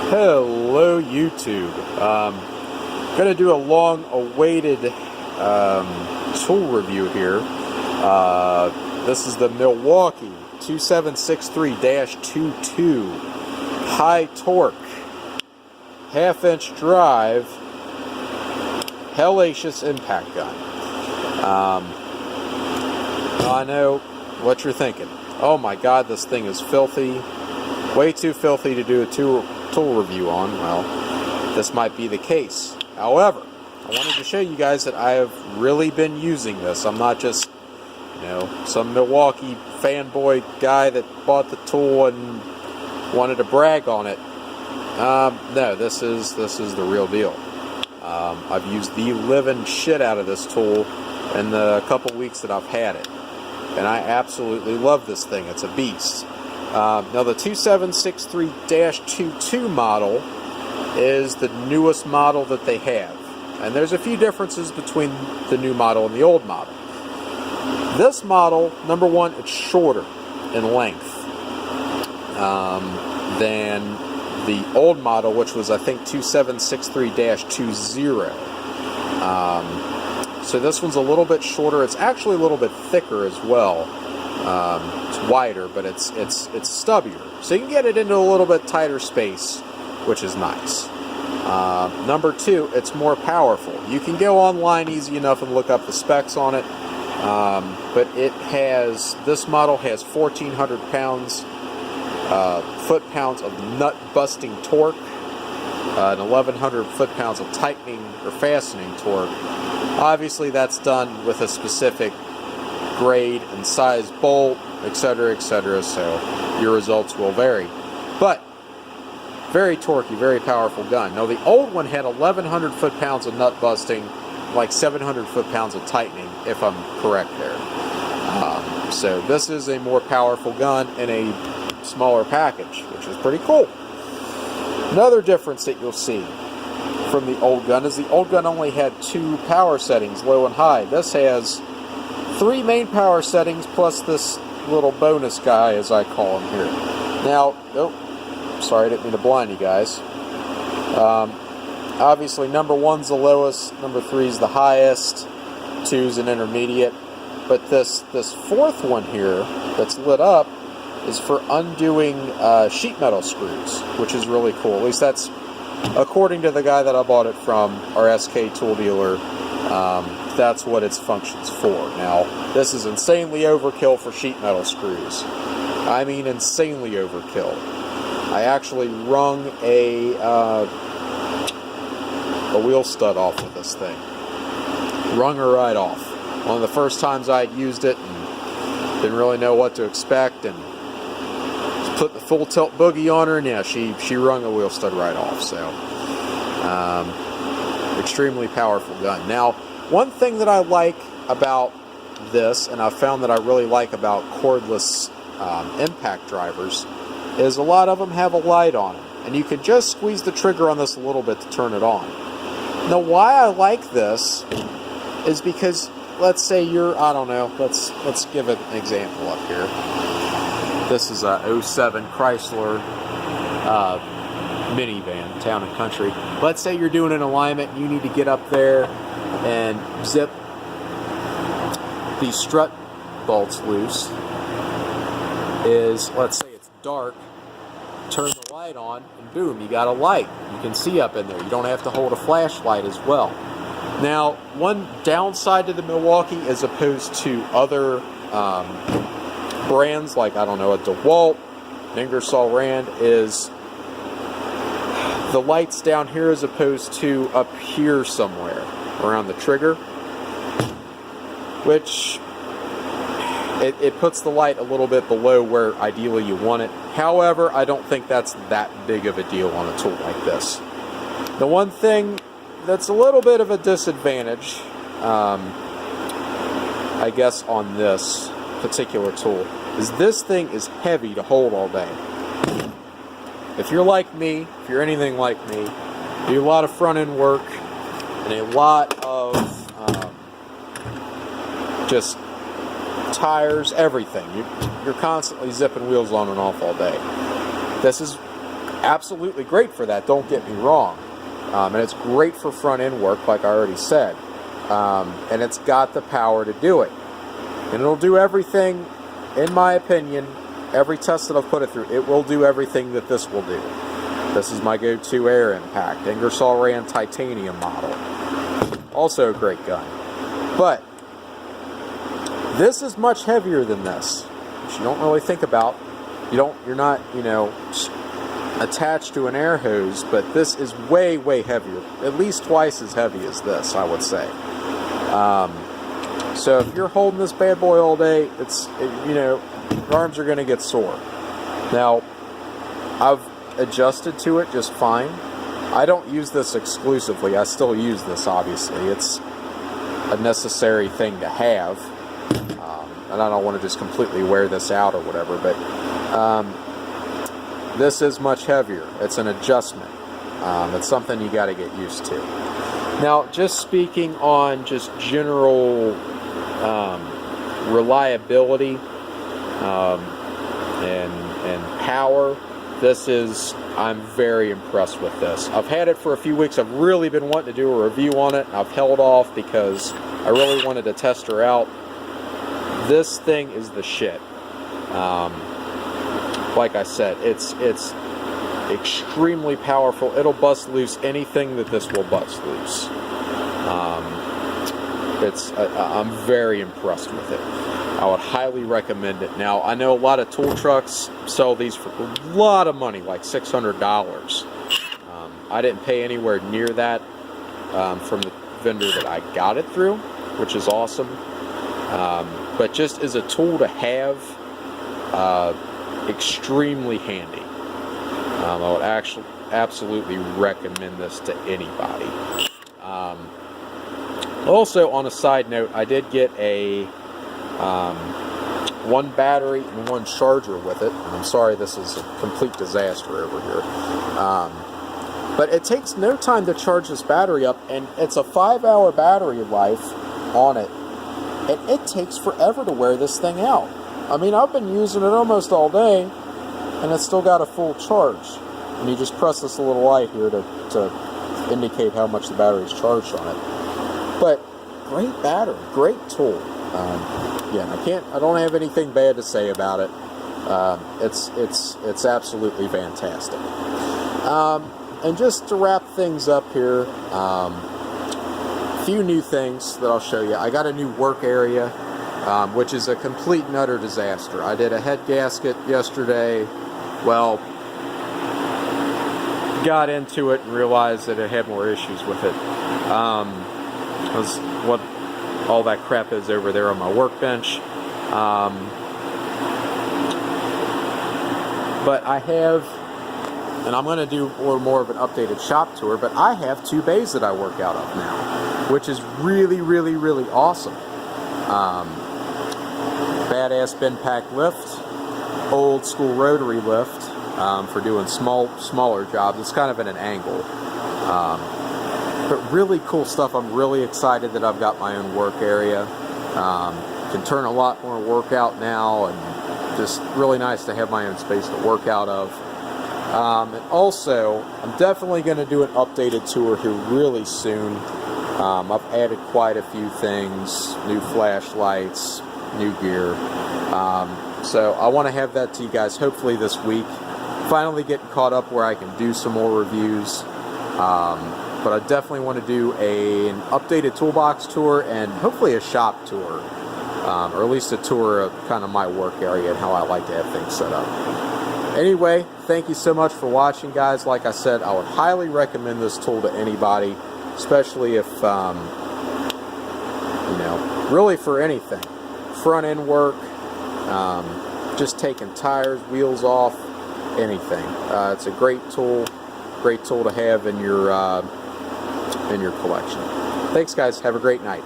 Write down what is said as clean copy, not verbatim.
Hello YouTube. Gonna do a long-awaited tool review here. This is the Milwaukee 2763-22 high torque, half-inch drive, hellacious impact gun. I know what you're thinking. Oh my God, this thing is filthy. Way too filthy to do a tool review on. Well, this might be the case. However, I wanted to show you guys that I have really been using this. I'm not just, some Milwaukee fanboy guy that bought the tool and wanted to brag on it. No, this is the real deal. I've used the living shit out of this tool in the couple weeks that I've had it, and I absolutely love this thing. It's a beast. Now the 2763-22 model is the newest model that they have, and there's a few differences between the new model and the old model. This model, number one, it's shorter in length than the old model, which was, I think, 2763-20. So this one's a little bit shorter. It's actually a little bit thicker as well. It's wider, but it's stubbier, so you can get it into a little bit tighter space, which is nice. Number two, it's more powerful. You can go online easy enough and look up the specs on it, but this model has 1,400 foot-pounds of nut-busting torque, and 1,100 foot-pounds of tightening or fastening torque. Obviously, that's done with a specific grade and size bolt, etc., etc., so your results will vary. But very torquey, very powerful gun. Now the old one had 1,100 foot-pounds of nut busting, like 700 foot-pounds of tightening, if I'm correct there. So this is a more powerful gun in a smaller package, which is pretty cool. Another difference that you'll see from the old gun is the old gun only had 2 power settings, low and high. This has 3 main power settings plus this little bonus guy, as I call him here. Now, sorry, I didn't mean to blind you guys. Obviously, number 1's the lowest, number 3's the highest, 2's an intermediate. But this fourth one here that's lit up is for undoing sheet metal screws, which is really cool. At least that's according to the guy that I bought it from, our SK tool dealer. That's what its functions for. Now, this is insanely overkill for sheet metal screws. I mean, insanely overkill. I actually wrung a wheel stud off with this thing. Wrung her right off. One of the first times I had used it and didn't really know what to expect, and put the full tilt boogie on her, and yeah, she wrung a wheel stud right off. So, extremely powerful gun. Now, one thing that I like about this, and I've found that I really like about cordless impact drivers, is a lot of them have a light on them, and you can just squeeze the trigger on this a little bit to turn it on. Now, why I like this is because, let's say you're, I don't know, let's give an example up here. This is a 07 Chrysler minivan, town and country. Let's say you're doing an alignment and you need to get up there and zip these strut bolts loose. Let's say it's dark, turn the light on, and boom, you got a light. You can see up in there. You don't have to hold a flashlight as well. Now, one downside to the Milwaukee as opposed to other brands like, I don't know, a DeWalt, an Ingersoll Rand, is the light's down here as opposed to up here somewhere around the trigger, which it puts the light a little bit below where ideally you want it. However, I don't think that's that big of a deal on a tool like this. The one thing that's a little bit of a disadvantage, I guess, on this particular tool is this thing is heavy to hold all day. If you're like me, if you're anything like me, you do a lot of front end work and a lot of just tires, everything. You're constantly zipping wheels on and off all day. This is absolutely great for that, don't get me wrong. And it's great for front end work, like I already said. And it's got the power to do it. And it'll do everything, in my opinion, every test that I've put it through, it will do everything that this will do. This is my go-to air impact, Ingersoll Rand titanium model. Also a great gun. But this is much heavier than this, which you don't really think about. You're not, attached to an air hose, but this is way, way heavier. At least twice as heavy as this, I would say. So if you're holding this bad boy all day, your arms are going to get sore. Now, I've adjusted to it just fine. I don't use this exclusively. I still use this, obviously. It's a necessary thing to have. And I don't want to just completely wear this out or whatever, but this is much heavier. It's an adjustment. It's something you got to get used to. Now, just speaking on just general reliability and power, I'm very impressed with this. I've had it for a few weeks. I've really been wanting to do a review on it. I've held off because I really wanted to test her out. This thing is the shit. Like I said, it's extremely powerful. It'll bust loose anything that this will bust loose. I'm very impressed with it. I would highly recommend it. Now, I know a lot of tool trucks sell these for a lot of money, like $600. I didn't pay anywhere near that from the vendor that I got it through, which is awesome. But just as a tool to have, extremely handy. I would actually absolutely recommend this to anybody. Also, on a side note, I did get a one battery and one charger with it. And I'm sorry this is a complete disaster over here. But it takes no time to charge this battery up, and it's a 5-hour battery life on it. And it takes forever to wear this thing out. I mean, I've been using it almost all day, and it's still got a full charge. And you just press this little light here to indicate how much the battery's charged on it. But great battery, great tool. I don't have anything bad to say about it. It's absolutely fantastic. And just to wrap things up here, a few new things that I'll show you. I got a new work area, which is a complete and utter disaster. I did a head gasket yesterday. Well, got into it and realized that it had more issues with it. Was what all that crap is over there on my workbench. But I have, and I'm going to do a little more of an updated shop tour, but I have 2 bays that I work out of now, which is really, really, really awesome. Badass bin pack lift, old school rotary lift for doing smaller jobs. It's kind of at an angle. But really cool stuff. I'm really excited that I've got my own work area. Can turn a lot more work out now, and just really nice to have my own space to work out of. And also, I'm definitely going to do an updated tour here really soon. I've added quite a few things, new flashlights, new gear. So I want to have that to you guys hopefully this week. Finally getting caught up where I can do some more reviews. But I definitely want to do an updated toolbox tour and hopefully a shop tour. Or at least a tour of kind of my work area and how I like to have things set up. Anyway, thank you so much for watching, guys. Like I said, I would highly recommend this tool to anybody, especially if, really for anything. Front end work, just taking tires, wheels off, anything. It's a great tool to have in your collection. Thanks, guys. Have a great night.